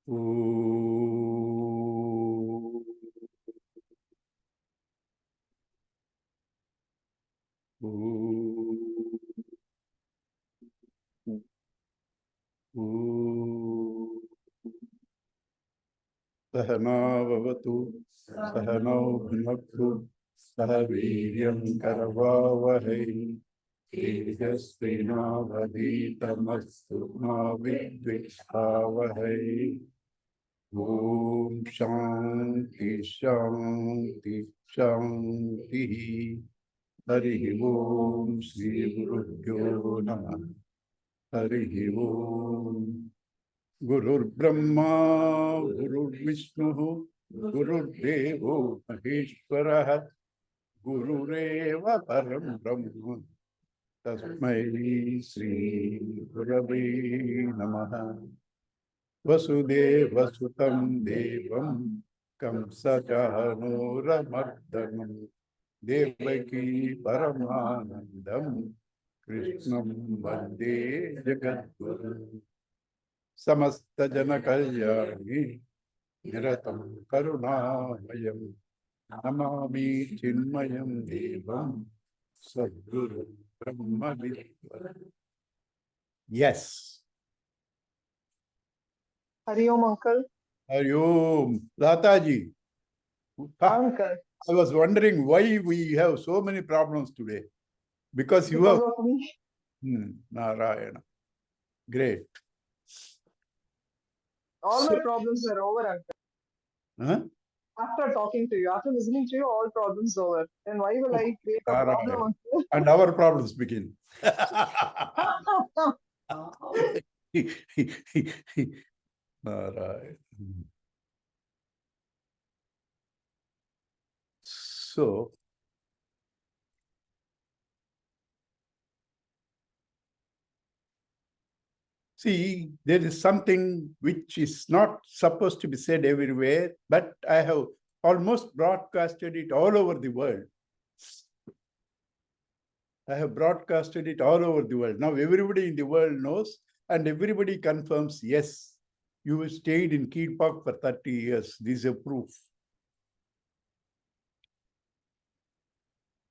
Om. सहना भवतु सहनौ भुनक्तु सह वीर्यं करवावहै तेजस्विनावधीतमस्तु मा विद्विषावहै। ओम शांति शांति शांति। हरि ओम श्री गुरुभ्यो नमः। हरि ओम। गुरुर्ब्रह्मा गुरुर्विष्णुः गुरुर्देवो महेश्वरः गुरुरेव परं ब्रह्म तस्मै श्री गुरवे नमः। वसुदेवसुतं देवं कंसचानूरमर्दनं देवकी परमानन्दं कृष्णं वन्दे जगद्गुरुं। समस्त जन कल्याणी निरतं करुणामयं नमामि चिन्मयं देवं सद्गुरु ब्रह्म विद्वत्। Yes. Hari Om, uncle. Hari Om. Lataji. Uncle. I was wondering why we have so many problems today. Because you have... of me. Narayana. Great. All my problems are over, uncle. Huh? After talking to you, after listening to you, all problems over. Then why will I create a problem, uncle? And our problems begin. Narayana. So, see, there is something which is not supposed to be said everywhere, but I have almost broadcasted it all over the world. I have broadcasted it all over the world. Now everybody in the world knows and everybody confirms, yes, you stayed in Key Park for 30 years. This is a proof.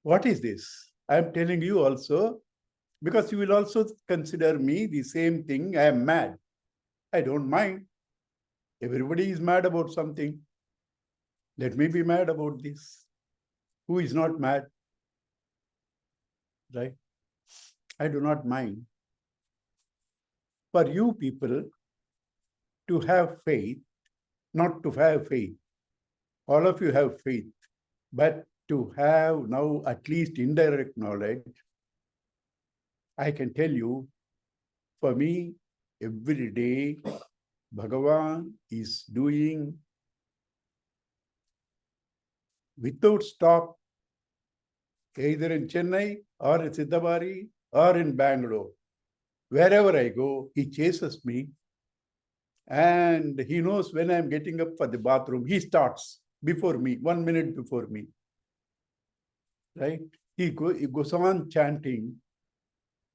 What is this? I am telling you also, because you will also consider me the same thing. I am mad. I don't mind. Everybody is mad about something. Let me be mad about this. Who is not mad? Right? I do not mind. For you people to have faith, not to have faith. All of you have faith, but to have now at least indirect knowledge, I can tell you, for me, every day, Bhagavan is doing without stop, either in Chennai or in Siddhabari or in Bangalore. Wherever I go, he chases me and he knows when I'm getting up for the bathroom. He starts before me, 1 minute before me. Right? He goes on chanting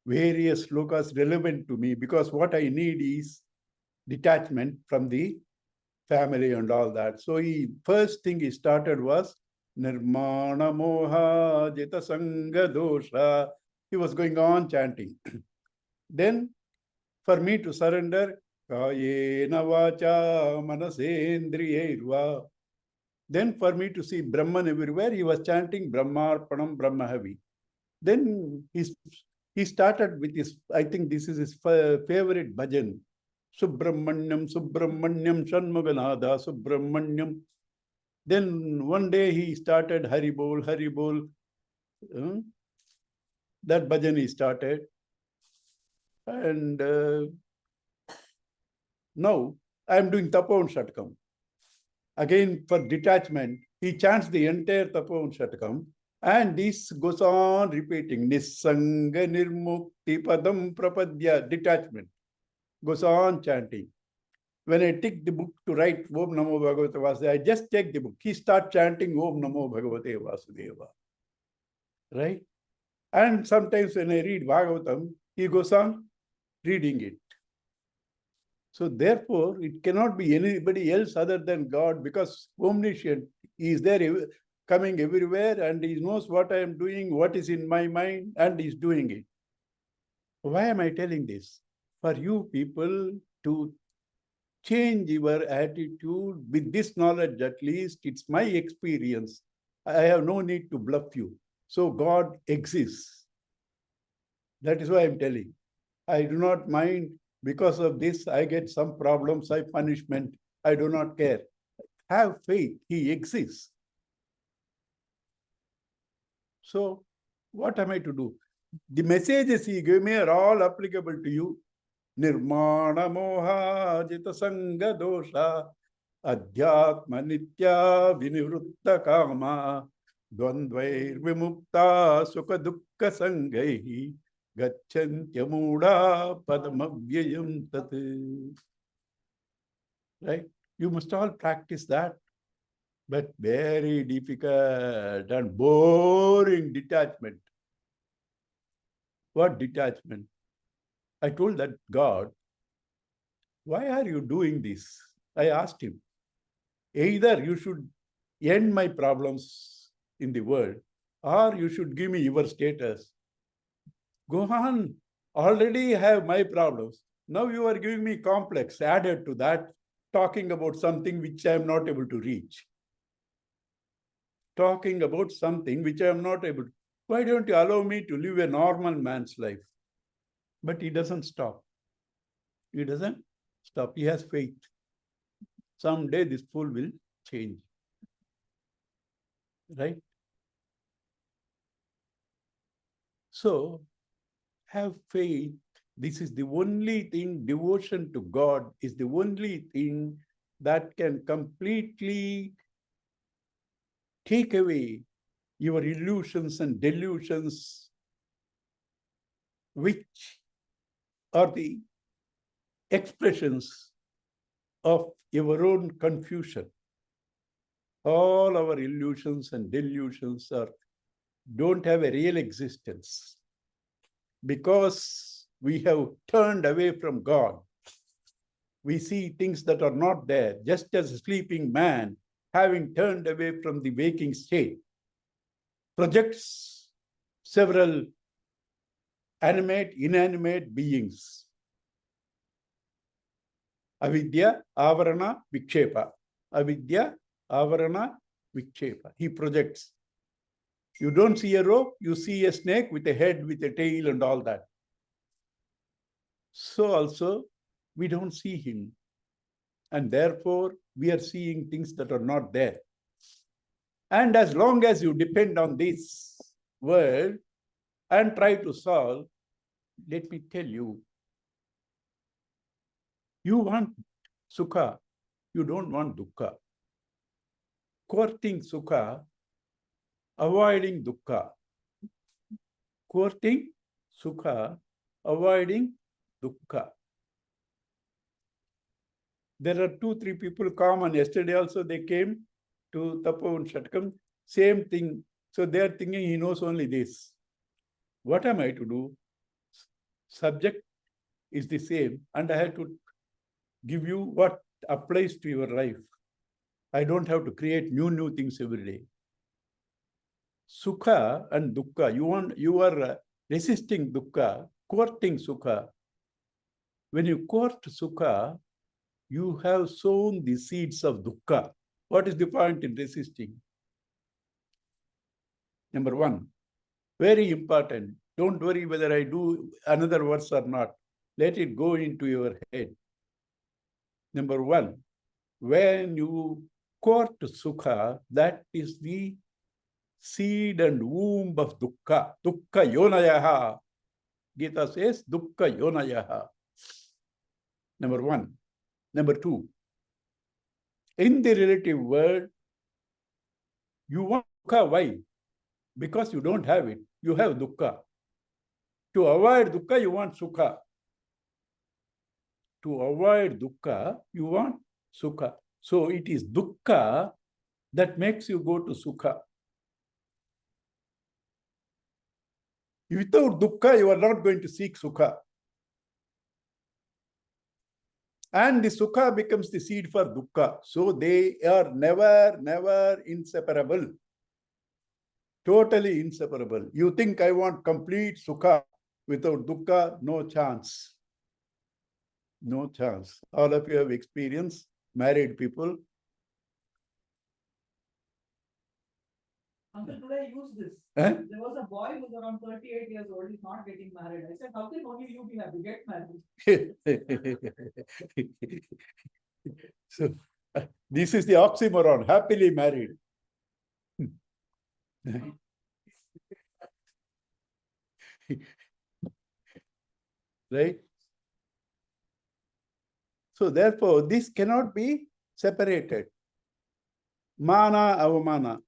various slokas relevant to me because what I need is detachment from the family and all that. So first thing he started was Nirmana Moha Jita Sangha Dosha. He was going on chanting. Then for me to surrender, Kayena Vacha Manasendriyerva. Then for me to see Brahman everywhere, he was chanting Brahmarpanam Brahmahavi. Then he started with his, I think this is his favorite bhajan. Subramanyam, Subramanyam, Shanmuganada, Subramanyam. Then one day he started Haribol, Haribol. That bhajan he started. And now I am doing Tapovan Shatkam. Again, for detachment, he chants the entire Tapovan Shatkam. And this goes on repeating. Nissanga Nirmukti Padam Prapadya, detachment. Goes on chanting. When I take the book to write Om Namo Bhagavate Vasudeva, I just take the book. He starts chanting Om Namo Bhagavate Vasudeva. Right? And sometimes when I read Bhagavatam, he goes on reading it. So therefore, it cannot be anybody else other than God, because omniscient, He is there, coming everywhere, and He knows what I am doing, what is in my mind, and He is doing it. Why am I telling this? For you people to change your attitude with this knowledge, at least it's my experience. I have no need to bluff you. So God exists. That is why I'm telling. I do not mind. Because of this, I get some problems, I punishment. I do not care. Have faith. He exists. So what am I to do? The messages he gave me are all applicable to you. Nirmana moha jita sanga dosha adhyatma nitya vinivrutta kama dvandvair vimukta sukha dukkha sangaihi gacchantya mooda padamavyayam tat. Right? You must all practice that. But very difficult and boring detachment. What detachment? I told that God, why are you doing this? I asked him. Either you should end my problems in the world, or you should give me your status. Go on. Already have my problems. Now you are giving me complex added to that, talking about something which I am not able to reach. Talking about something which I am not able to. Why don't you allow me to live a normal man's life? But he doesn't stop. He doesn't stop. He has faith. Someday this fool will change. Right? So have faith. This is the only thing, devotion to God is the only thing that can completely take away your illusions and delusions, which are the expressions of your own confusion. All our illusions and delusions don't have a real existence because we have turned away from God. We see things that are not there, just as a sleeping man, having turned away from the waking state, projects several animate, inanimate beings. Avidya, avarana, vikshepa. Avidya, avarana, vikshepa. He projects. You don't see a rope, you see a snake with a head, with a tail and all that. So also, we don't see him. And therefore, we are seeing things that are not there. And as long as you depend on this world and try to solve, let me tell you, you want sukha, you don't want dukkha. Courting sukha, avoiding dukkha. Courting sukha, avoiding dukkha. There are 2-3 people common. Yesterday also they came to Tapo and Shatkam, same thing. So they are thinking he knows only this. What am I to do? Subject is the same, and I have to give you what applies to your life. I don't have to create new things every day. Sukha and dukkha, you are resisting dukkha, courting sukha. When you court sukha, you have sown the seeds of dukkha. What is the point in resisting? Number one, very important. Don't worry whether I do another verse or not. Let it go into your head. Number one, when you court sukha, that is the seed and womb of dukkha. Dukkha yonayaha. Gita says dukkha yonayaha. Number one. Number two, in the relative world, you want dukkha. Why? Because you don't have it. You have dukkha. To avoid dukkha, you want sukha. To avoid dukkha, you want sukha. So it is dukkha that makes you go to sukha. Without dukkha, you are not going to seek sukha. And the sukha becomes the seed for dukkha. So they are never inseparable. Totally inseparable. You think I want complete sukha without dukkha? No chance. No chance. All of you have experienced, married people. Until today, I use this. Eh? There was a boy who's around 38 years old, he's not getting married. I said, how can only you be happy? Get married. So, this is the oxymoron, happily married. Right? So therefore, this cannot be separated. Mana, avamana.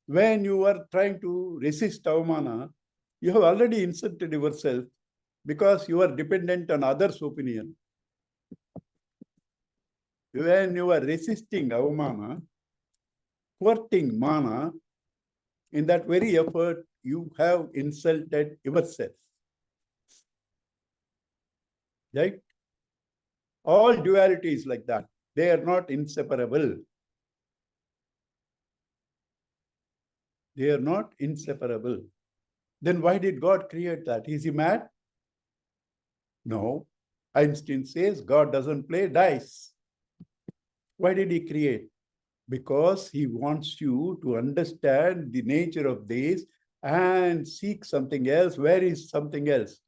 When you are trying to resist avamana, you have already insulted yourself because you are dependent on others' opinion. When you are resisting avamana, courting mana, in that very effort, you have insulted yourself. Right? All duality is like that. They are not inseparable. They are not inseparable. Then why did God create that? Is he mad? No. Einstein says God doesn't play dice. Why did he create? Because he wants you to understand the nature of this and seek something else. Where is something else?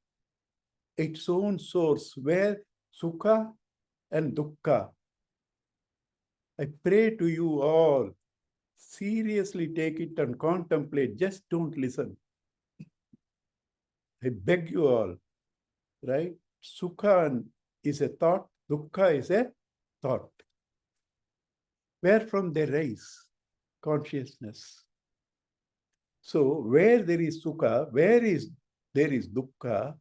Its own source, where sukha and dukkha. I pray to you all, seriously take it and contemplate. Just don't listen. I beg you all, right? Sukha is a thought, dukkha is a thought. Where from they rise? Consciousness. So where there is sukha, there is dukkha,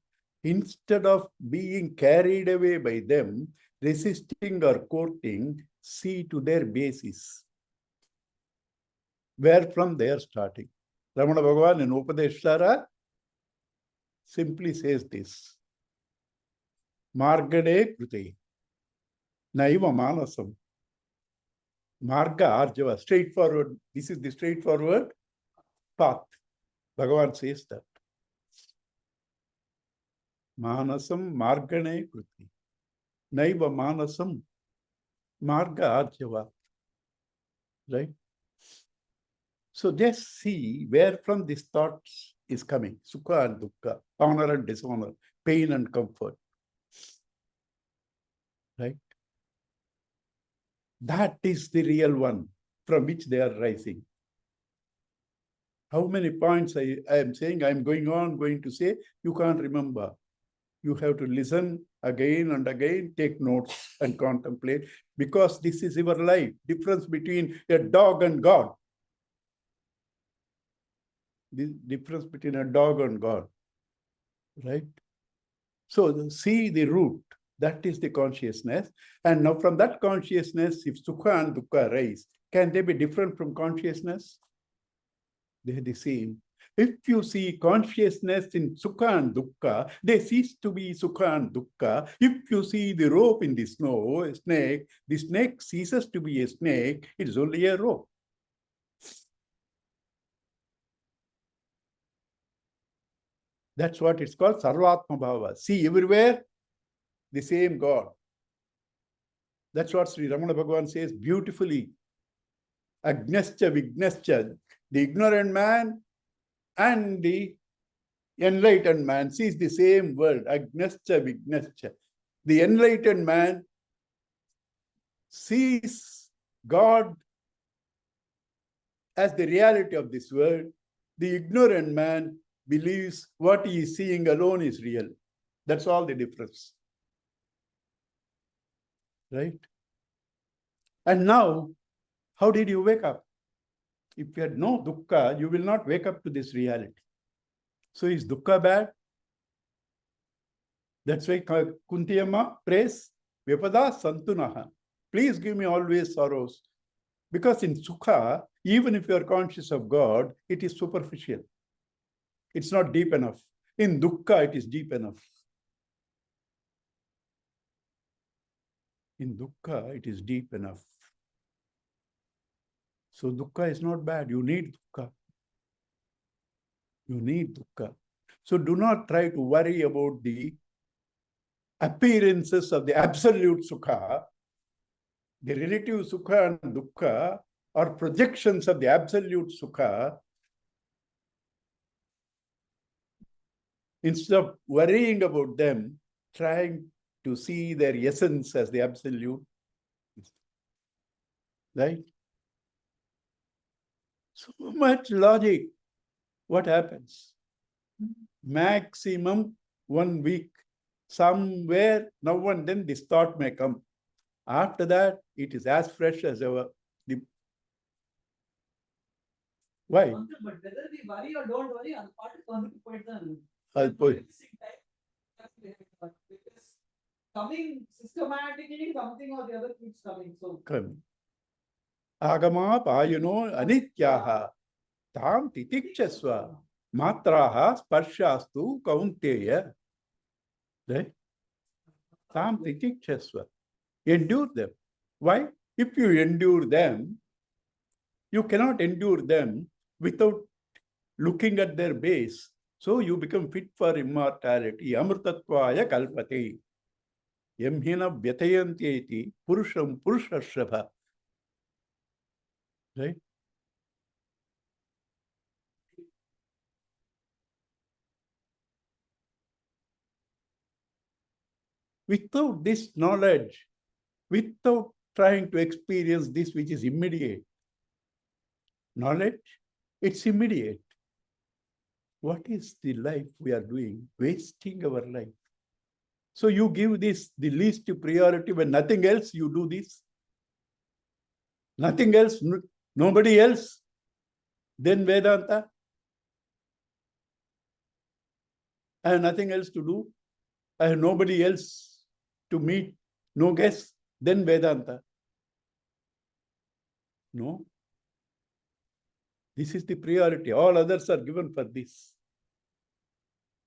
instead of being carried away by them, resisting or courting, see to their basis. Where from they are starting. Ramana Bhagavan in Upadeshara simply says this. Margade krute, naiva manasam. Marga arjava, straightforward. This is the straightforward path. Bhagavan says that. Manasam margane kriti. Naiva manasam marga arjava. Right? So just see where from these thoughts is coming. Sukha and dukkha, honor and dishonor, pain and comfort. Right? That is the real one from which they are rising. How many points I am saying, I am going to say, you can't remember. You have to listen again and again, take notes and contemplate, because this is your life. Difference between a dog and God. The difference between a dog and God. Right? So see the root. That is the consciousness. And now from that consciousness, if sukha and dukkha rise, can they be different from consciousness? They are the same. If you see consciousness in sukha and dukkha, they cease to be sukha and dukkha. If you see the rope in the snow, a snake, the snake ceases to be a snake. It is only a rope. That's what it's called, Sarvatma Bhava. See everywhere, the same God. That's what Sri Ramana Bhagavan says beautifully. Agnascha Vignascha. The ignorant man and the enlightened man sees the same world. Agnascha Vignascha. The enlightened man sees God as the reality of this world. The ignorant man believes what he is seeing alone is real. That's all the difference. Right? And now, how did you wake up? If you had no dukkha, you will not wake up to this reality. So is dukkha bad? That's why Kunti Amma prays, Vipada Santunaha. Please give me always sorrows. Because in sukha, even if you are conscious of God, it is superficial. It's not deep enough. In dukkha, it is deep enough. In dukkha, it is deep enough. So dukkha is not bad. You need dukkha. You need dukkha. So do not try to worry about the appearances of the absolute sukha. The relative sukha and dukkha are projections of the absolute sukha. Instead of worrying about them, trying to see their essence as the absolute. Right? So much logic. What happens? Maximum 1 week. Somewhere, now and then, this thought may come. After that, it is as fresh as ever. Why? But whether we worry or don't worry, அது பாட்டுக்கு வந்துட்டு போயிட்டு தான் இருக்கு. அது போய் Because coming systematically, something or the other keeps coming. So Agama payano anityaha tam titikshasva matraha sparshastu kaunteya. Right? Tam titikshasva. Endure them. Why? If you endure them, you cannot endure them without looking at their base. So you become fit for immortality. Amrtatvaya kalpate. Yamhina vyatayantyeti purusham purushashrabha. Right? Without this knowledge, without trying to experience this which is immediate, knowledge, it's immediate. What is the life we are doing? Wasting our life. So you give this the least priority when nothing else, you do this. Nothing else, nobody else. Then Vedanta. I have nothing else to do. I have nobody else to meet. No guests. Then Vedanta. No. This is the priority. All others are given for this.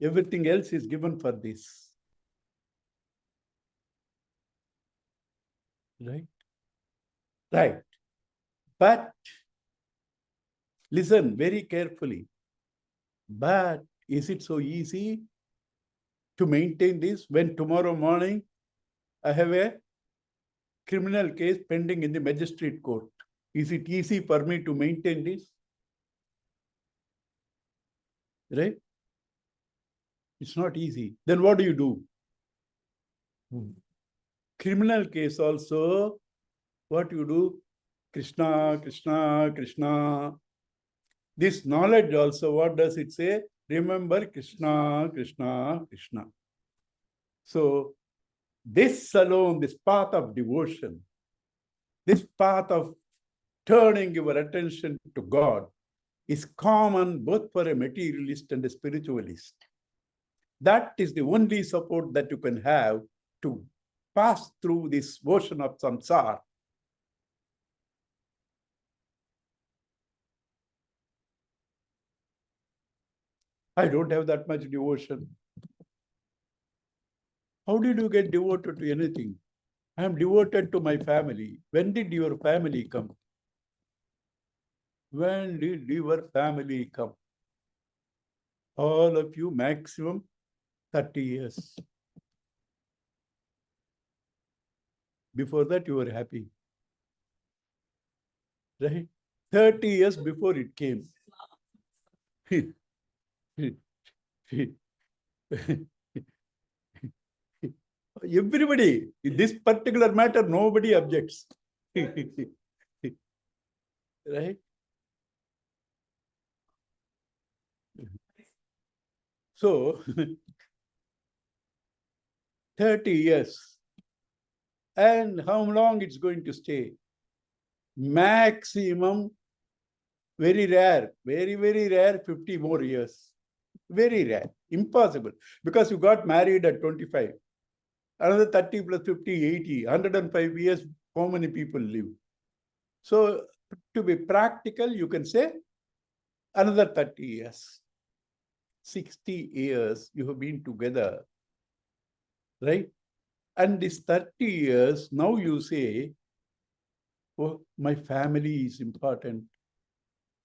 Everything else is given for this. Right? Right. But listen very carefully. But is it so easy to maintain this when tomorrow morning I have a criminal case pending in the magistrate court? Is it easy for me to maintain this? Right? It's not easy. Then what do you do? Criminal case also, what you do? Krishna, Krishna, Krishna. This knowledge also, what does it say? Remember Krishna, Krishna, Krishna. So this alone, this path of devotion, this path of turning your attention to God is common both for a materialist and a spiritualist. That is the only support that you can have to pass through this ocean of samsara. I don't have that much devotion. How did you get devoted to anything? I am devoted to my family. When did your family come? When did your family come? All of you, maximum 30 years. Before that, you were happy. Right? 30 years before it came. Everybody, in this particular matter, nobody objects. Right? So, 30 years. And how long it's going to stay? Maximum, very rare, very, very rare, 50 more years. Very rare, impossible. Because you got married at 25. Another 30 plus 50, 80, 105 years, how many people live? So, to be practical, you can say another 30 years. 60 years you have been together, right? And this 30 years, now you say, oh, my family is important.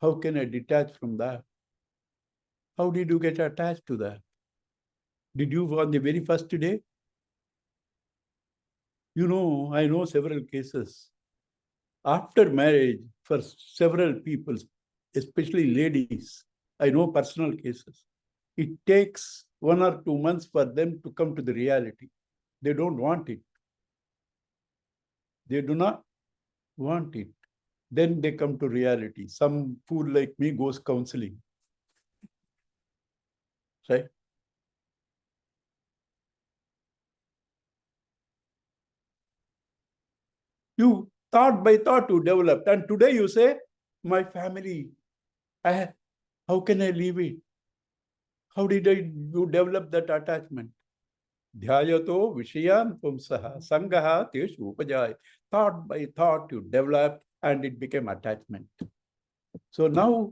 How can I detach from that? How did you get attached to that? Did you on the very first day? You know, I know several cases. After marriage, for several people, especially ladies, I know personal cases. It takes 1 or 2 months for them to come to the reality. They don't want it. They do not want it. Then they come to reality. Some fool like me goes counseling. Right? You thought by thought you developed. And today you say, my family, how can I leave it? How did you develop that attachment? Dhyayato Vishayan Pumsaha Sangaha Teshu Upajay. Thought by thought you developed and it became attachment. So now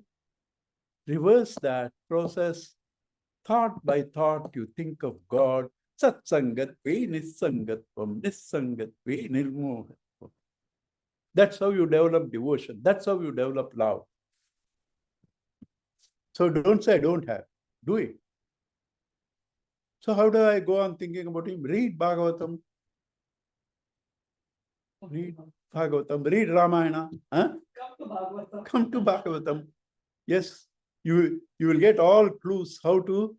reverse that process. Thought by thought you think of God. Satsangatve Nissangatvam Nissangatve Nirmohatvam. That's how you develop devotion. That's how you develop love. So don't say I don't have. Do it. So how do I go on thinking about him? Read Bhagavatam. Read Bhagavatam. Read Ramayana. Huh? Come to Bhagavatam. Come to Bhagavatam. Yes, you will get all clues how to,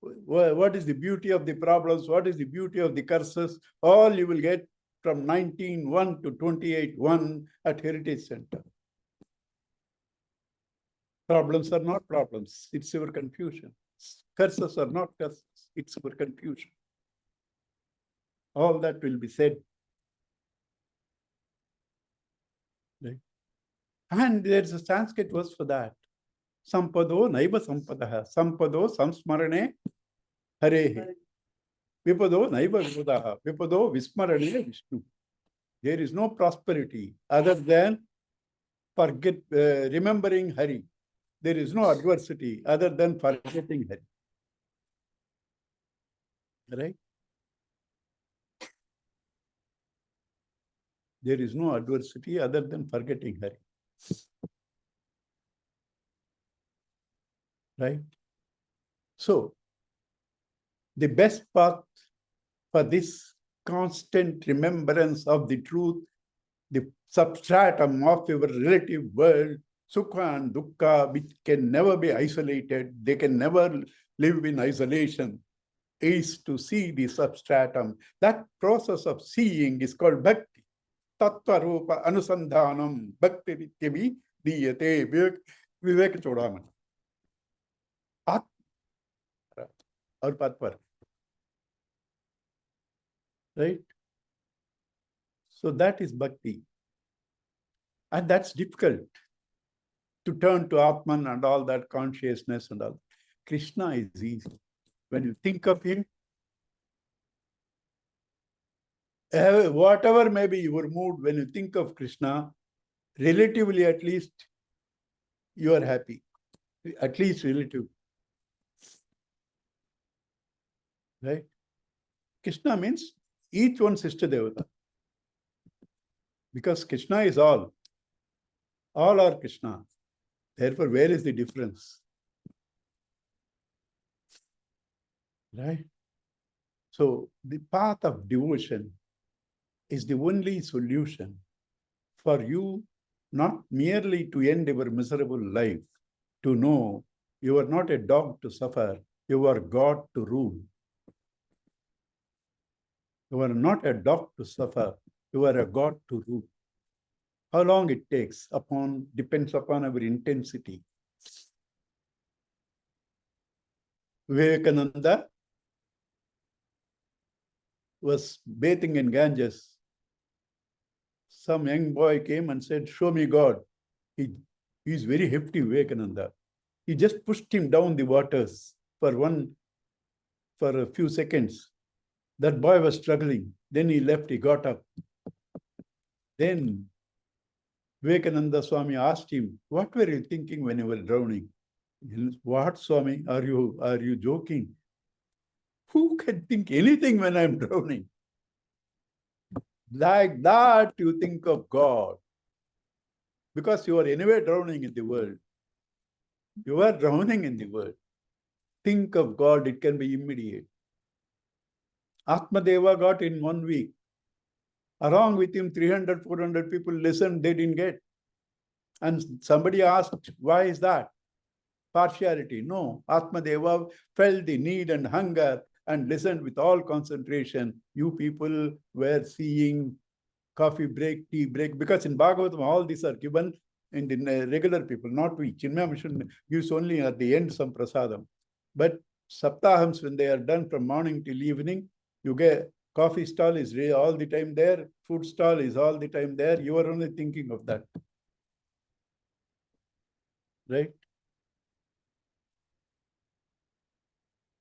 what is the beauty of the problems, what is the beauty of the curses, all you will get from 19:1 to 28:1 at Heritage Center. Problems are not problems, it's your confusion. Curses are not curses, it's your confusion. All that will be said. Right? And there's a Sanskrit verse for that. Sampado naiva sampadaha, sampado samsmarane harehe. Vipado naiva vipudaha, vipado vismarane Vishnu. There is no prosperity other than remembering Hari. There is no adversity other than forgetting Hari. Right? There is no adversity other than forgetting Hari. Right? So, the best path for this constant remembrance of the truth, the substratum of your relative world, Sukha and Dukkha, which can never be isolated, they can never live in isolation, is to see the substratum. That process of seeing is called bhakti. Tattva rupa anusandhanam bhakti vityami diyate Vivek Chodaman. Or Patwar. Right? So that is bhakti. And that's difficult to turn to Atman and all that consciousness and all. Krishna is easy. When you think of him, whatever may be your mood, when you think of Krishna, relatively at least, you are happy. At least relative. Right? Krishna means each one sister devata. Because Krishna is all. All are Krishna. Therefore, where is the difference? Right? So, the path of devotion is the only solution for you not merely to end your miserable life, to know you are not a dog to suffer, you are God to rule. You are not a dog to suffer, you are a God to rule. How long it takes depends upon our intensity. Vivekananda was bathing in Ganges. Some young boy came and said, show me God. He is very hefty, Vivekananda. He just pushed him down the waters for a few seconds. That boy was struggling. Then he left, he got up. Then Vivekananda Swami asked him, what were you thinking when you were drowning? What, Swami? Are you joking? Who can think anything when I'm drowning? Like that, you think of God. Because you are anyway drowning in the world. You are drowning in the world. Think of God, it can be immediate. Atmadeva got in 1 week. Along with him, 300, 400 people listened, they didn't get. And somebody asked, why is that? Partiality. No, Atmadeva felt the need and hunger and listened with all concentration. You people were seeing coffee break, tea break, because in Bhagavatam, all these are given in the regular people, not we. Chinmaya Mission gives only at the end some prasadam. But Saptahams, when they are done from morning till evening, you get coffee stall is all the time there, food stall is all the time there. You are only thinking of that. Right?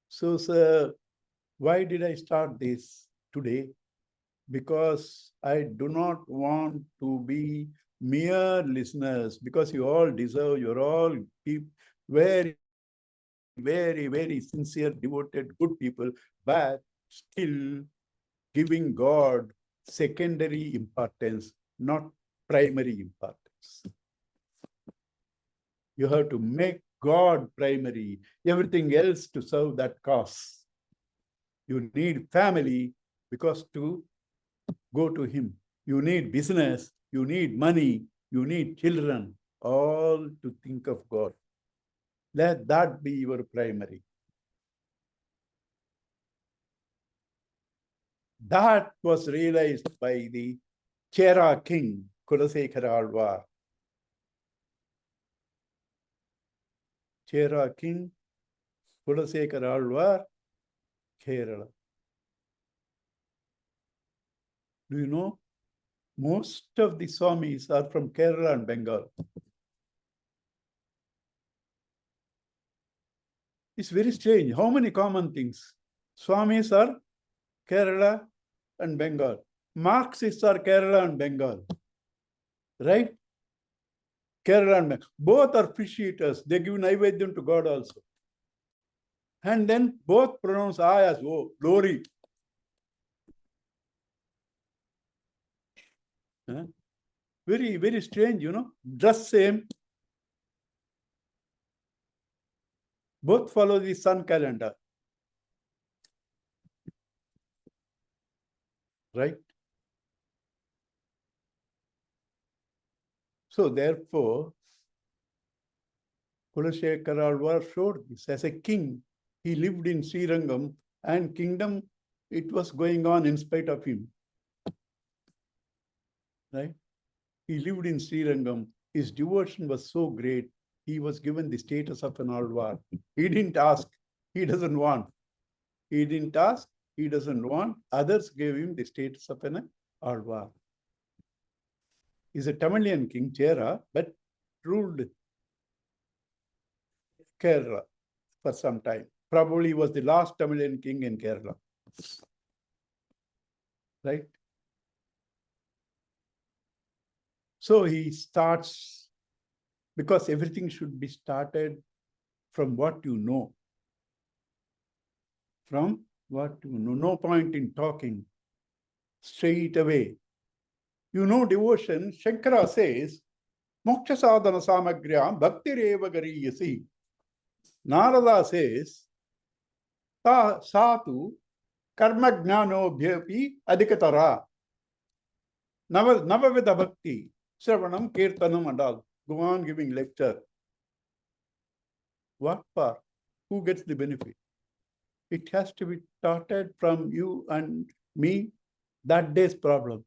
So, sir, why did I start this today? Because I do not want to be mere listeners, because you all deserve, you're all very, very, very sincere, devoted, good people, but still giving God secondary importance, not primary importance. You have to make God primary, everything else to serve that cause. You need family because to go to him. You need business, you need money, you need children, all to think of God. Let that be your primary. That was realized by the Chera king, Kulasekara Alvar. Chera king, Kulasekara Alvar, Kerala. Do you know? Most of the Swamis are from Kerala and Bengal. It's very strange. How many common things? Swamis are Kerala and Bengal. Marxists are Kerala and Bengal. Right? Kerala and Bengal. Both are fish eaters. They give Naivedyam to God also. And then both pronounce I as O, glory. Huh? Very, very strange, you know. Just same. Both follow the sun calendar. Right? So therefore, Kulasekara Alvar showed this as a king. He lived in Srirangam and kingdom, it was going on in spite of him. Right? He lived in Srirangam. His devotion was so great. He was given the status of an Alvar. He didn't ask. He doesn't want. He didn't ask. He doesn't want. Others gave him the status of an Alvar. He's a Tamilian king, Chera, but ruled Kerala for some time. Probably he was the last Tamilian king in Kerala. Right? So he starts, because everything should be started from what you know. From what you know. No point in talking straight away. You know devotion, Shankara says, Moksha sadhana samagryam bhakti reva gariyasi. Narada says, Satu karma jnano bhyapi adhikatara. Navavida bhakti, Sravanam, Kirtanam and all. Go on giving lecture. What for? Who gets the benefit? It has to be started from you and me, that day's problem.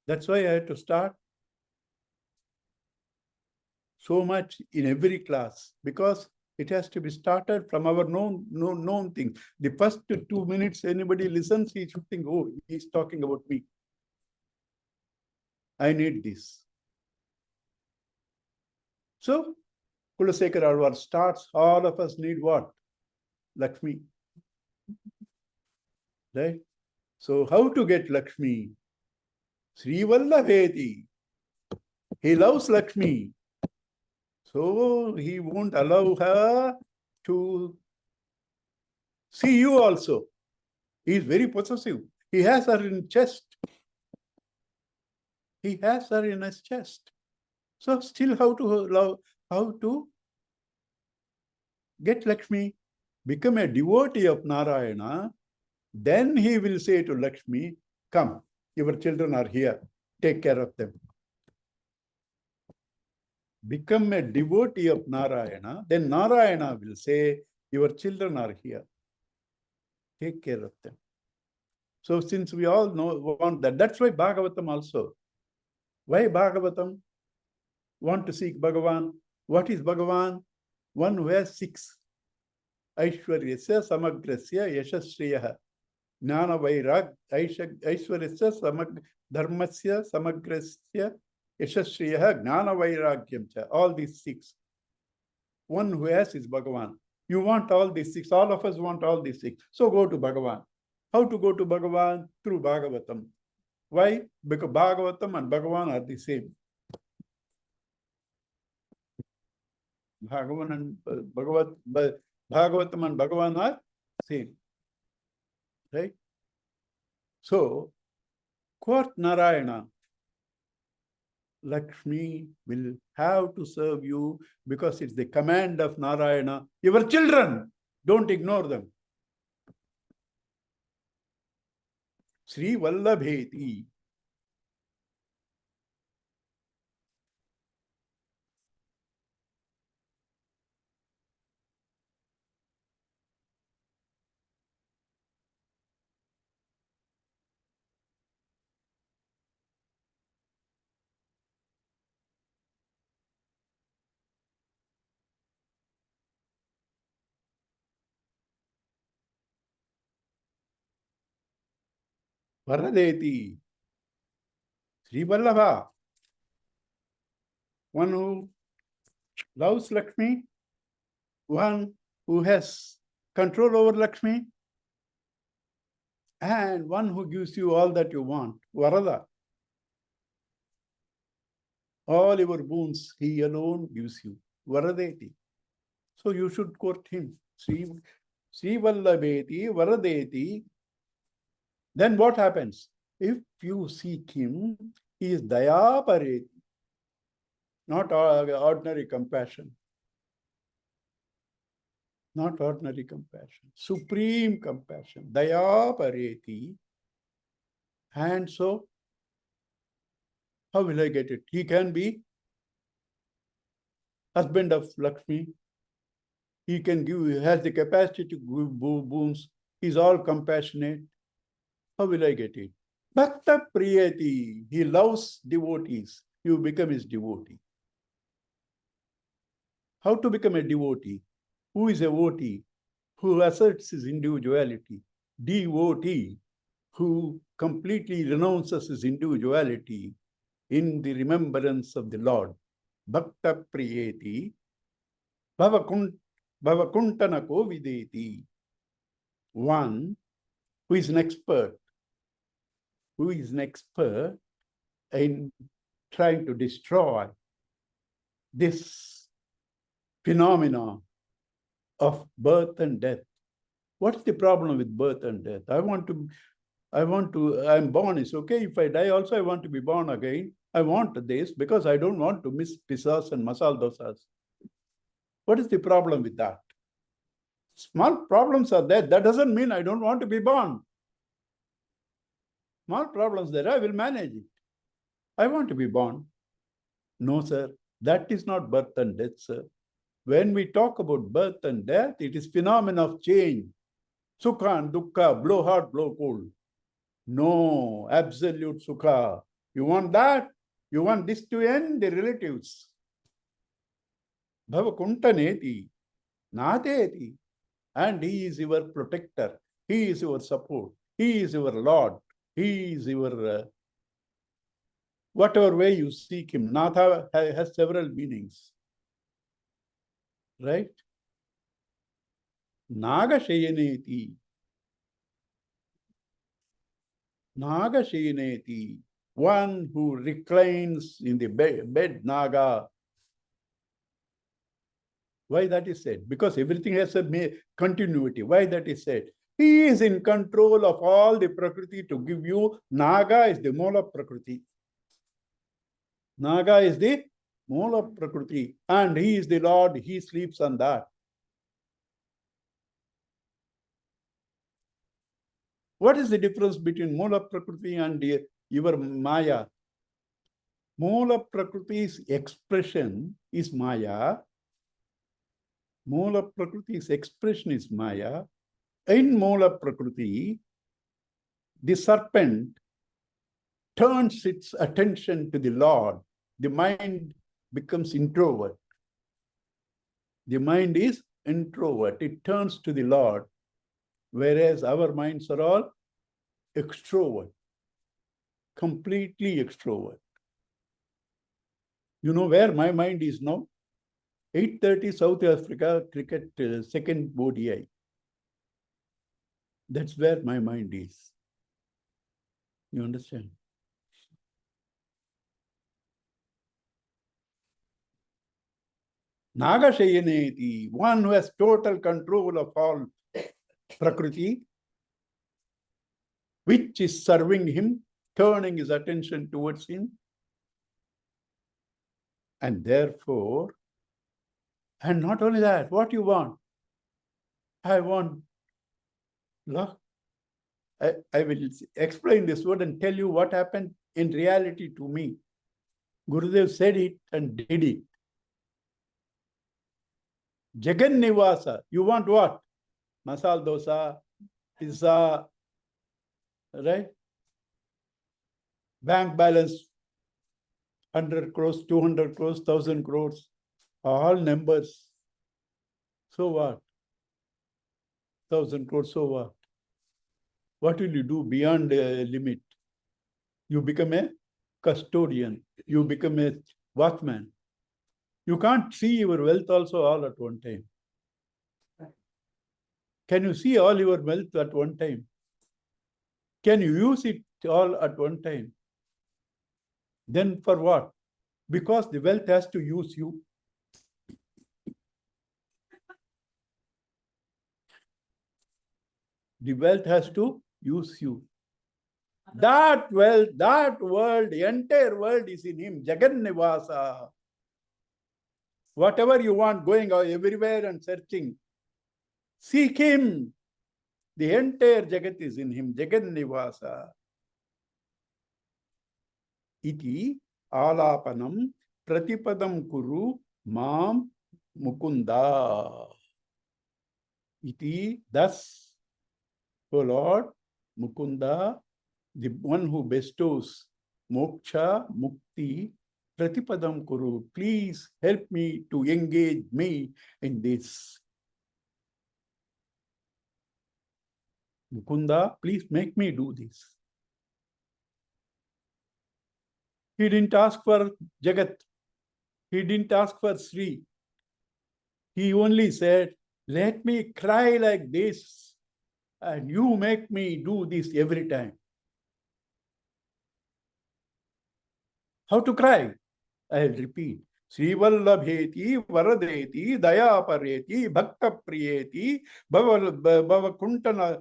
That's why I had to start so much in every class, because it has to be started from our known thing. The first 2 minutes, anybody listens, he should think, oh, he's talking about me. I need this. So, Kulasekara Alvar starts, all of us need what? Lakshmi. Right? So, how to get Lakshmi? Sri Vallabheti. He loves Lakshmi. So, he won't allow her to see you also. He is very possessive. He has her in chest. He has her in his chest. So still how to get Lakshmi? Become a devotee of Narayana. Then he will say to Lakshmi, come, your children are here. Take care of them. Become a devotee of Narayana. Then Narayana will say, your children are here. Take care of them. So since we all want that, that's why Bhagavatam also. Why Bhagavatam? Want to seek Bhagavan. What is Bhagavan? One who has 6. Aishwaryasya samagrasya yashasriyaha. Jnana vairag aishwaryasya dharmasya samagrasya yashasriyaha jnana vairagyam cha. All these 6. One who has is Bhagavan. You want all these 6. All of us want all these 6. So go to Bhagavan. How to go to Bhagavan? Through Bhagavatam. Why? Because Bhagavatam and Bhagavan are the same. Bhagavan and Bhagavatam and Bhagavan are same. Right? So, quote Narayana, Lakshmi will have to serve you because it's the command of Narayana. Your children, don't ignore them. Sri Vallabheti. Varadeti. Sri Vallabha. One who loves Lakshmi, one who has control over Lakshmi, and one who gives you all that you want. Varada. All your boons, he alone gives you. Varadeti. So you should quote him. Sri Vallabheti, Varadeti. Then what happens? If you seek him, he is Dayapareti. Not ordinary compassion. Not ordinary compassion. Supreme compassion. Dayapareti. And so, how will I get it? He can be husband of Lakshmi. He can give, he has the capacity to give boons. He's all compassionate. How will I get it? Bhakta Priyati. He loves devotees. You become his devotee. How to become a devotee? Who is a devotee? Who asserts his individuality. Devotee, who completely renounces his individuality in the remembrance of the Lord. Bhakta Priyati. Bhavakuntana Videti. One who is an expert. Who is an expert in trying to destroy this phenomena of birth and death. What's the problem with birth and death? I'm born, it's okay. If I die also, I want to be born again. I want this because I don't want to miss pizzas and masala dosas. What is the problem with that? Small problems are there. That doesn't mean I don't want to be born. Small problems there, I will manage it. I want to be born. No, sir. That is not birth and death, sir. When we talk about birth and death, it is phenomena of change. Sukha and dukkha, blow hot, blow cold. No, absolute sukha. You want that? You want this to end? The relatives. Bhavakuntaneti, nateti. And he is your protector. He is your support. He is your Lord. He is your... whatever way you seek him. Natha has several meanings. Right? Nagashayaneti. Nagashayaneti. One who reclines in the bed Naga. Why that is said? Because everything has a continuity. Why that is said? He is in control of all the Prakriti to give you. Naga is the mole of Prakriti. Naga is the Mula Prakriti, and he is the Lord, he sleeps on that. What is the difference between Mula Prakriti and your Maya? Mula Prakriti's expression is Maya. Mula Prakriti's expression is Maya. In Mula Prakriti, the serpent turns its attention to the Lord. The mind becomes introvert. The mind is introvert. It turns to the Lord, whereas our minds are all extrovert, completely extrovert. You know where my mind is now? 8:30 South Africa cricket second ODI. That's where my mind is. You understand? Nagasayaneti, one who has total control of all Prakriti, which is serving him, turning his attention towards him. And therefore, and not only that, what you want? I want love. I will explain this word and tell you what happened in reality to me. Gurudev said it and did it. Jagan Nivasa, you want what? Masala dosa, pizza, right? Bank balance, 100 crores, 200 crores, 1,000 crores, all numbers. So what? 1,000 crores, so what? What will you do beyond the limit? You become a custodian. You become a watchman. You can't see your wealth also all at one time. Can you see all your wealth at one time? Can you use it all at one time? Then for what? Because the wealth has to use you. The wealth has to use you. That wealth, that world, the entire world is in him. Jagan Nivasa. Whatever you want, going everywhere and searching. Seek him. The entire Jagat is in him. Jagan Nivasa. Iti alapanam pratipadam kuru mam Mukunda. Iti, thus, O Lord, Mukunda, the one who bestows moksha, mukti, pratipadam kuru. Please help me to engage me in this. Mukunda, please make me do this. He didn't ask for Jagat. He didn't ask for Sri. He only said, let me cry like this, and you make me do this every time. How to cry? I'll repeat. Sri Vallabheti, Varadeti, Dayapareti, Bhakta Priyeti, Bhavakuntalana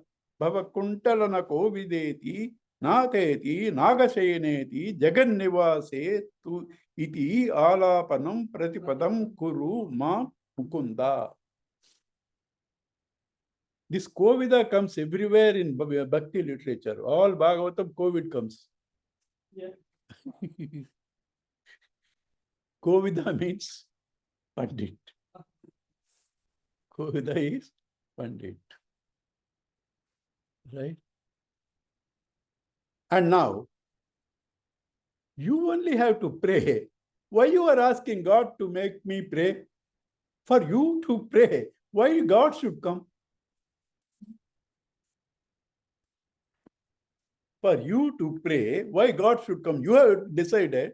Kovideti, Nateti, Nagasayaneti, Jagannivase, tu iti alapanam pratipadam kuru ma Mukunda. This Kovida comes everywhere in Bhakti literature. All Bhagavatam, Covid comes. Yeah. Kovida means Pandit. Kovida is Pandit. Right? And now, you only have to pray. Why you are asking God to make me pray? For you to pray. Why God should come? For you to pray, why God should come? You have decided,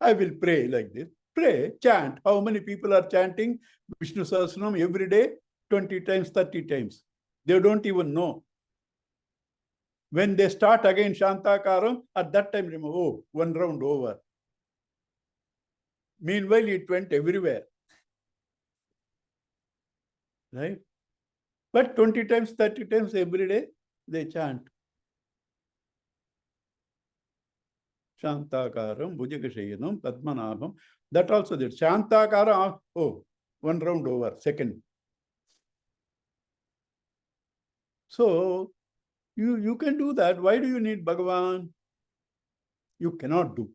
I will pray like this. Pray, chant. How many people are chanting Vishnu Sahasranam every day? 20 times, 30 times. They don't even know. When they start again Shantakaram, at that time, remember, oh, one round over. Meanwhile, it went everywhere. Right? But 20 times, 30 times every day, they chant. Shantakaram, Bhujagashayanam, Padmanabham. That also there. Shantakara, oh, one round over, second. So, you can do that. Why do you need Bhagavan? You cannot do.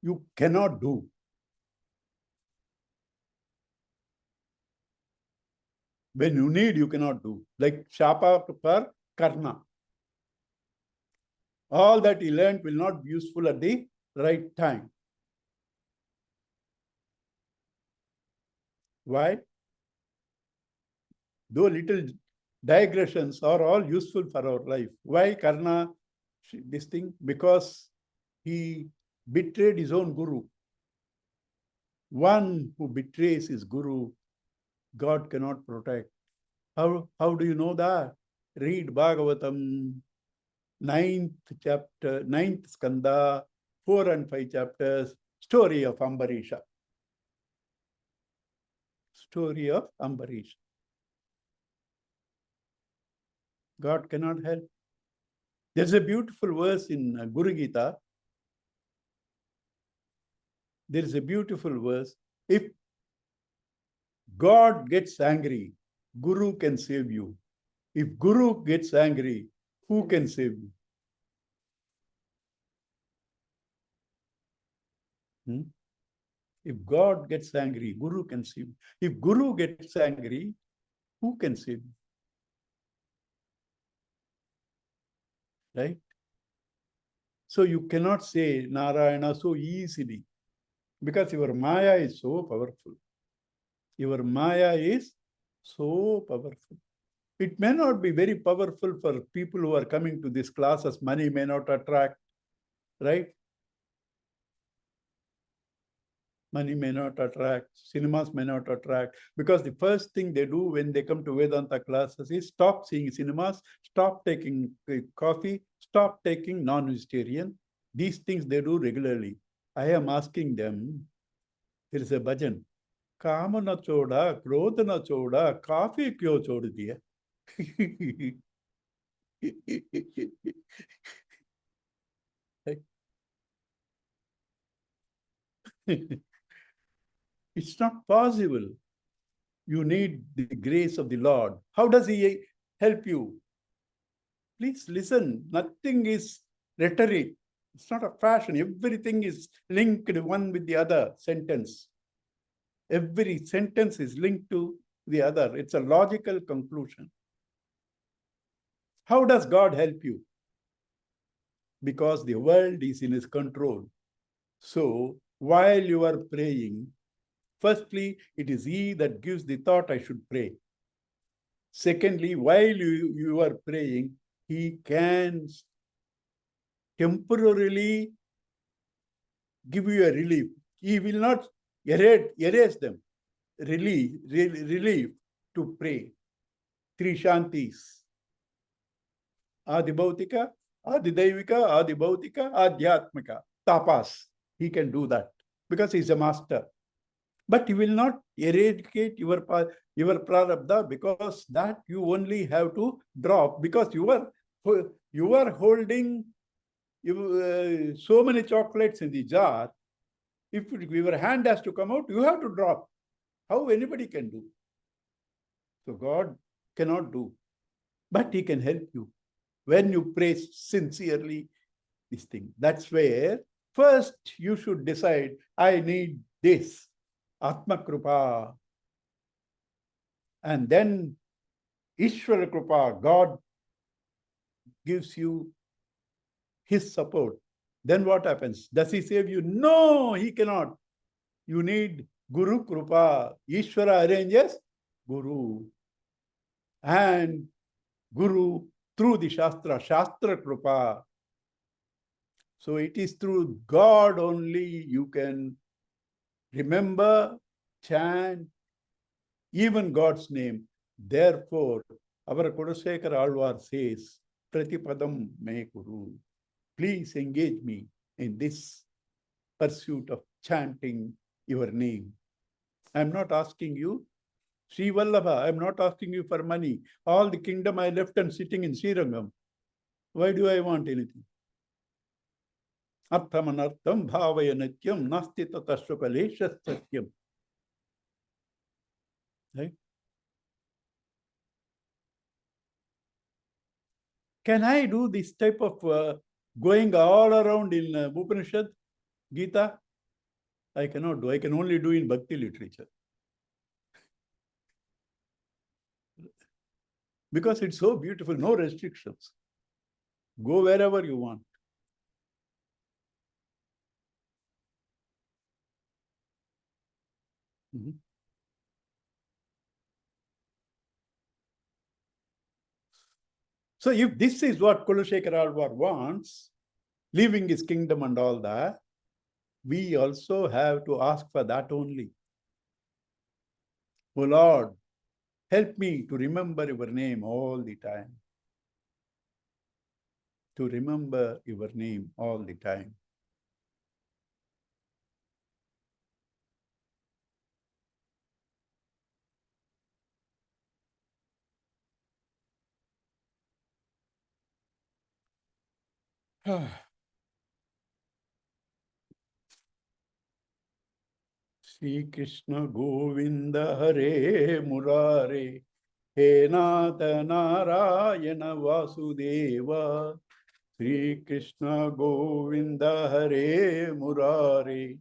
You cannot do. When you need, you cannot do. Like Shapa for Karna. All that he learned will not be useful at the right time. Why? Though little digressions are all useful for our life. Why Karna, this thing? Because he betrayed his own guru. One who betrays his guru, God cannot protect. How do you know that? Read Bhagavatam, 9th chapter, 9th skanda, 4 and 5 chapters, story of Ambarisha. Story of Ambarisha. God cannot help. There's a beautiful verse in Guru Gita. There is a beautiful verse. If God gets angry, Guru can save you. If Guru gets angry, who can save you? If God gets angry, Guru can save you. If Guru gets angry, who can save you? Right? So you cannot say Narayana so easily because your Maya is so powerful. Your Maya is so powerful. It may not be very powerful for people who are coming to this class, as money may not attract, right? Money may not attract, cinemas may not attract, because the first thing they do when they come to Vedanta classes is stop seeing cinemas, stop taking coffee, stop taking non-vegetarian. These things they do regularly. I am asking them, there is a bhajan. Kama na choda, krodha na choda, coffee kyo chod diya? It's not possible. You need the grace of the Lord. How does he help you? Please listen. Nothing is rhetoric. It's not a fashion. Everything is linked one with the other sentence. Every sentence is linked to the other. It's a logical conclusion. How does God help you? Because the world is in his control. So while you are praying, firstly, it is he that gives the thought I should pray. Secondly, while you are praying, he can temporarily give you a relief. He will not erase them. Relief to pray. Three Shantis. Adi Bhautika, Adi Daivika, Adi Bhautika, Adhyatmika. Tapas. He can do that because he's a master. But he will not eradicate your prarabdha, because that you only have to drop, because you are holding so many chocolates in the jar. If your hand has to come out, you have to drop. How anybody can do? So God cannot do, but he can help you when you pray sincerely this thing. That's where first you should decide, I need this. Atma Krupa. And then Ishvara Krupa, God gives you his support. Then what happens? Does he save you? No, he cannot. You need Guru Krupa. Ishvara arranges Guru. And Guru through the Shastra, Shastra Krupa. So it is through God only you can remember, chant, even God's name. Therefore, our Kudasekar Alvar says, Pratipadam me Guru. Please engage me in this pursuit of chanting your name. I'm not asking you, Sri Vallabha, I'm not asking you for money. All the kingdom I left and sitting in Srirangam. Why do I want anything? Arthamanartham bhavaya nityam nasti tatashukalesha satyam. Right? Can I do this type of going all around in Upanishad, Gita? I cannot do. I can only do in Bhakti literature. Because it's so beautiful, no restrictions. Go wherever you want. Mhm. So if this is what Kulashekara Alvar wants, leaving his kingdom and all that, we also have to ask for that only. Oh Lord, help me to remember your name all the time. To remember your name all the time. Sri Krishna Govinda Hare Murare He Nata Narayana Vasudeva Sri Krishna Govinda Hare Murare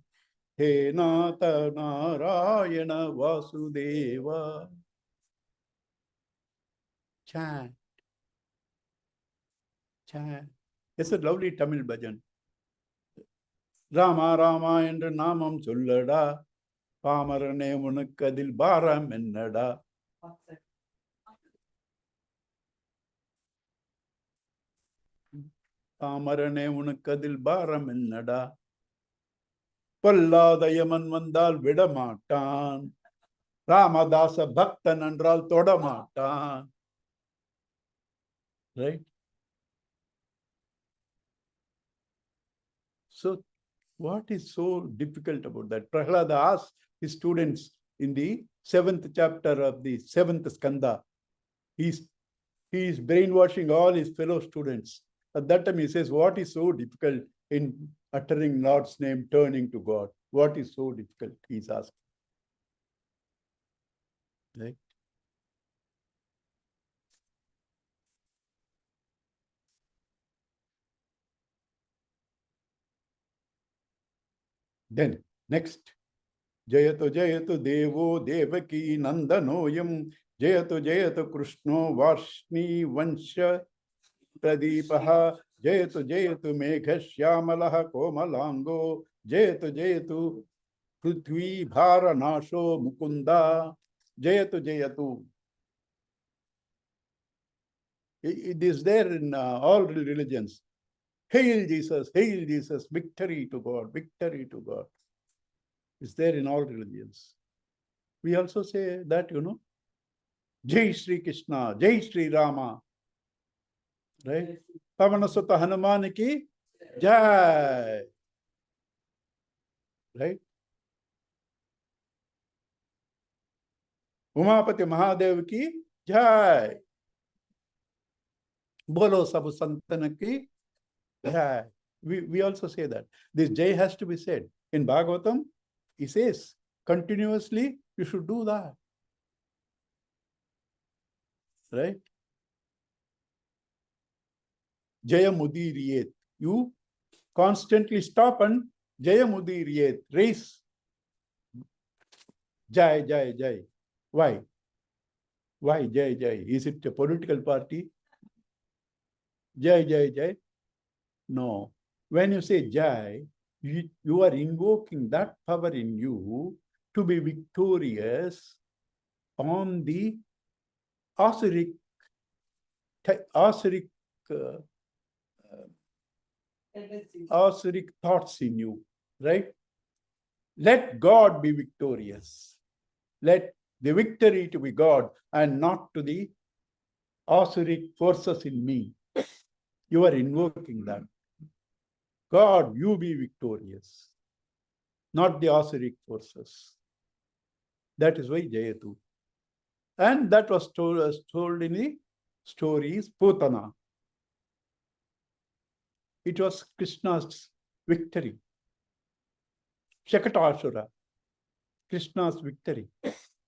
He Nata Narayana Vasudeva. Chant, chant. It's a lovely Tamil bhajan. Rama Rama என்று நாமம் சொல்லடா பாமரனே உனக்கு அதில் பாரம் என்னடா. பாமரனே உனக்கு அதில் பாரம் என்னடா. பொல்லாதயமன் வந்தால் விடமாட்டான் ராமதாச பக்தன் என்றால் தொடமாட்டான். Right? So what is so difficult about that? Prahlada asked his students in the 7th chapter of the 7th skanda. He is brainwashing all his fellow students. At that time he says, what is so difficult in uttering Lord's name, turning to God? What is so difficult? He's asking. Right? Then next, Jayato Jayato Devo Devaki Nandanoyam Jayato Jayato Krishno Varshni Vansha Pradipaha Jayato Jayato Meghashyamalaha Komalango Jayato Jayato Prithvi Bharanasho Mukunda Jayato Jayato. It is there in all religions. Hail Jesus, victory to God, victory to God. It's there in all religions. We also say that, Jai Sri Krishna, Jai Sri Rama. Right? Pavanasutta Hanuman ki Jai. Right? Umapati Mahadev ki Jai. Bolo Sabu Santana ki Jai. We also say that. This Jai has to be said. In Bhagavatam, he says, continuously, you should do that. Right? Jaya Mudiriyet. You constantly stop and Jaya Mudiriyet. Raise. Jai, Jai, Jai. Why? Why Jai, Jai? Is it a political party? Jai, Jai, Jai? No. When you say Jai, you are invoking that power in you to be victorious on the Asuric thoughts in you, right? Let God be victorious. Let the victory to be God and not to the Asuric forces in me. You are invoking that. God, you be victorious, not the Asuric forces. That is why Jayatu. And that was told in the stories Putana. It was Krishna's victory. Shakatasura, Krishna's victory.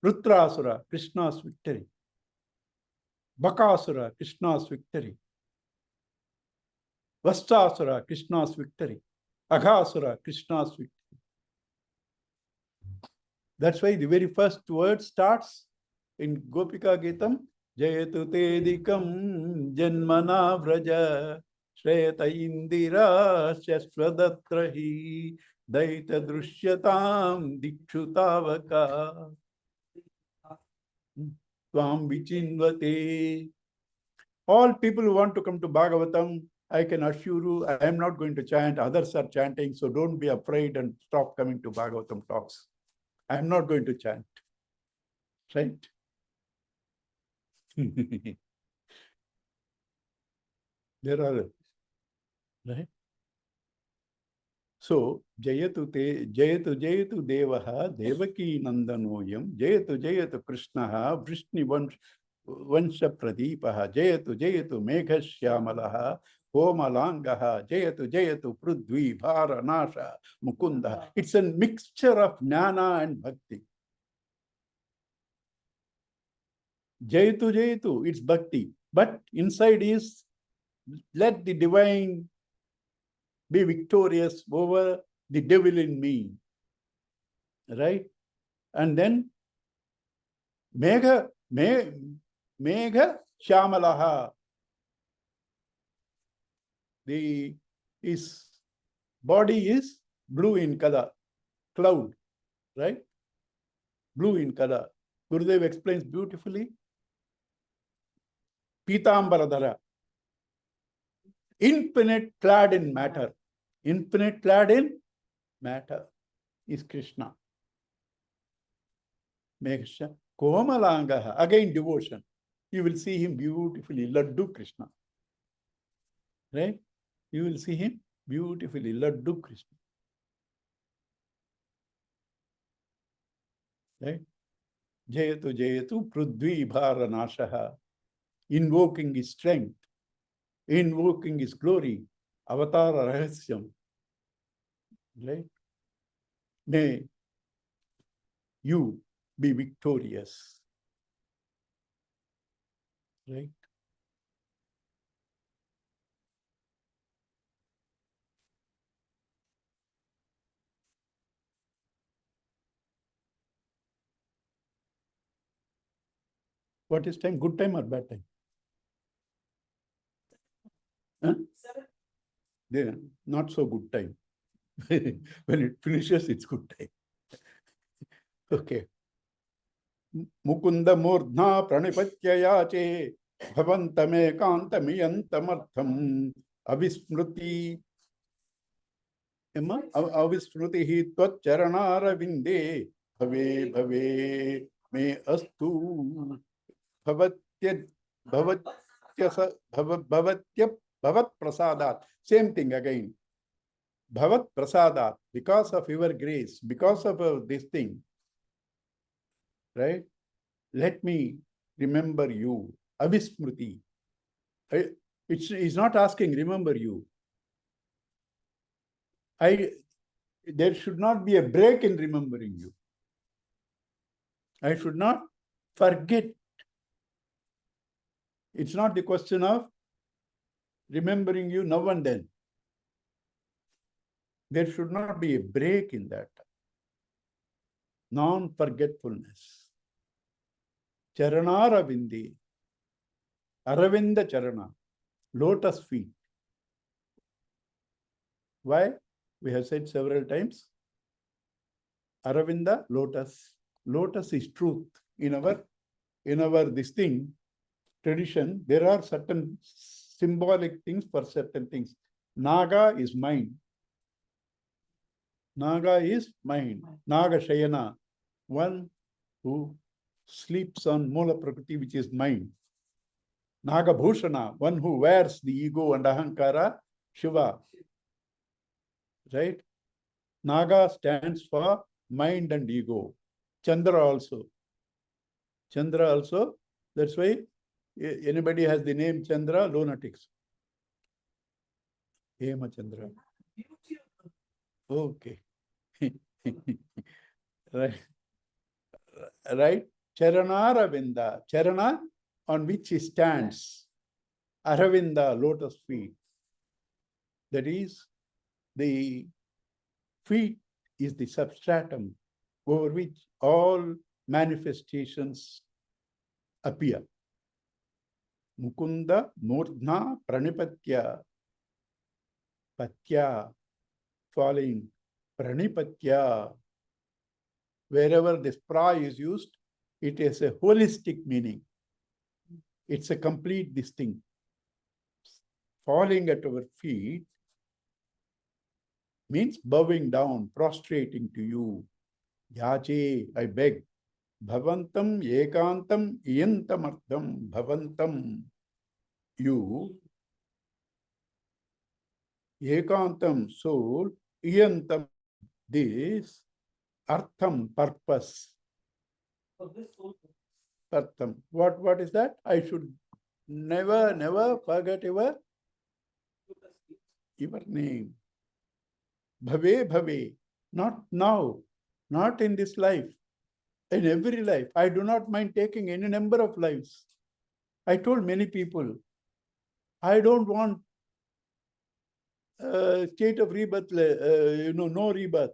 Rudrasura, Krishna's victory. Bakasura, Krishna's victory. Vastasura, Krishna's victory. Aghasura, Krishna's victory. That's why the very first word starts in Gopika Gitam, Jayatu Tedikam Janmana Vraja Shreta Indira Shaswadatrahi Daita Drushyatam Dikshutavaka Tvam Vichinvate. All people who want to come to Bhagavatam, I can assure you, I am not going to chant, others are chanting, so don't be afraid and stop coming to Bhagavatam talks. I am not going to chant. Right? There are, right? So, Jayatu Devaha, Devaki Nandanoyam, Jayatu Krishnaha, Vrishni Vansha Pradipaha, Jayatu Meghashyamalaha, Homalangaha, Jayatu Prudvi, Bharanasha, Mukunda. It's a mixture of jnana and bhakti. Jayatu, it's bhakti. But inside is, let the divine be victorious over the devil in me. Right? And then Megha Shamalaha. His body is blue in color, cloud, right? Blue in color. Gurudev explains beautifully. Pitambaradhara. Infinite clad in matter. Infinite clad in matter is Krishna. Meghasha. Komalangaha. Again devotion. You will see him beautifully. Laddu Krishna. Right? You will see him beautifully. Laddu Krishna. Right? Jayatu Prudvi Bharanashaha. Invoking his strength. Invoking his glory. Avatara Rahasyam. Right? May you be victorious. Right? What is time? Good time or bad time? Huh? Yeah, not so good time. When it finishes, it's good time. Okay. Mukunda Murdha Pranipatyayache Bhavantame Kantamiyantamartham Avismruti Avismrutihi Tvatcharanara Vinde Bhave Me Astu Bhavatya Bhavat Prasadat. Same thing again. Bhavat Prasadat. Because of your grace, because of this thing, right? Let me remember you. Avismriti. It's not asking, remember you. There should not be a break in remembering you. I should not forget. It's not the question of remembering you now and then. There should not be a break in that. Non-forgetfulness. Charana Ravindi. Aravinda Charana. Lotus feet. Why? We have said several times. Aravinda, lotus. Lotus is truth. In our this thing, tradition, there are certain symbolic things for certain things. Naga is mind. Naga is mind. Naga Shayana, one who sleeps on Mula Prakriti, which is mind. Naga Bhushana, one who wears the ego and ahankara, Shiva. Right? Naga stands for mind and ego. Chandra also. Chandra also. That's why anybody has the name Chandra, lunatics. Hema Chandra. Okay. Right. Right. Charana Aravinda. Charana on which he stands. Aravinda, lotus feet. That is, the feet is the substratum over which all manifestations appear. Mukunda Murdhna Pranipatya. Patya, falling. Pranipatya. Wherever this pra is used, it has a holistic meaning. It's a complete this thing. Falling at our feet means bowing down, prostrating to you. Yache, I beg. Bhavantam ekantam iyantamartham. Bhavantam, you. Ekantam, soul. Iyantam, this. Artham, purpose. So this soul. Artham. What is that? I should never forget your name. Bhave, bhave. Not now, not in this life, in every life. I do not mind taking any number of lives. I told many people, I don't want state of rebirth, no rebirth,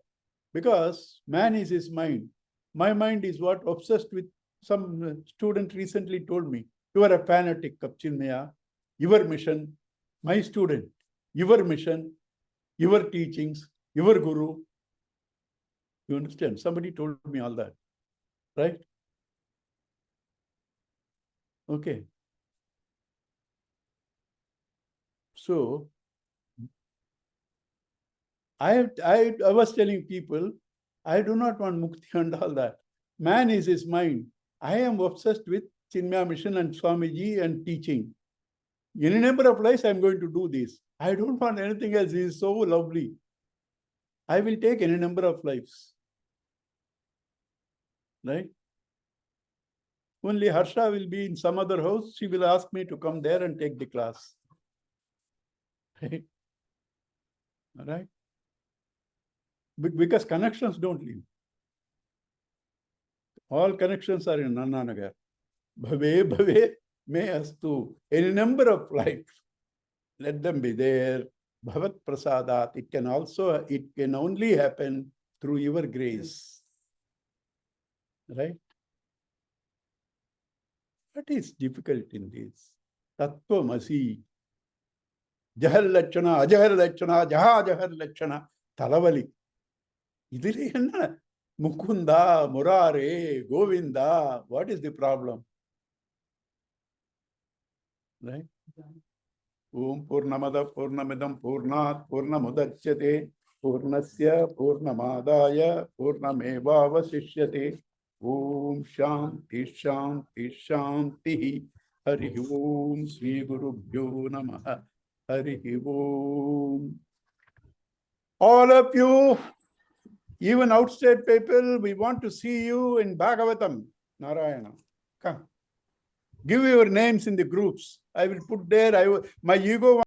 because man is his mind. My mind is what? Obsessed with. Some student recently told me, you are a fanatic of Chinmaya. Your mission, my student, your mission, your teachings, your guru. You understand? Somebody told me all that, right? Okay. So, I was telling people, I do not want mukti and all that. Man is his mind. I am obsessed with Chinmaya mission and Swamiji and teaching. Any number of lives, I'm going to do this. I don't want anything else. He is so lovely. I will take any number of lives. Right? Only Harsha will be in some other house. She will ask me to come there and take the class. Right? All right? Because connections don't leave. All connections are in Nannanagar. Bhave, bhave, may astu. Any number of lives. Let them be there. Bhavat prasadat. It can only happen through your grace. Right? What is difficult in this? Tattvamasi. Jahar Lachana, Ajahar Lachana, Jahar Lachana, Talavali. Idile enna? Mukunda, Murare, Govinda. What is the problem? Right? Om Purnamada Purnamidam Purnat Purnamudachyate Purnasya Purnamadaya Purnamevavasishyate Om Shanti Shanti Shanti Hari Om Sri Gurubhyo Namaha Hari Om. All of you, even outside people, we want to see you in Bhagavatam. Narayana. Come. Give your names in the groups. I will put there. My ego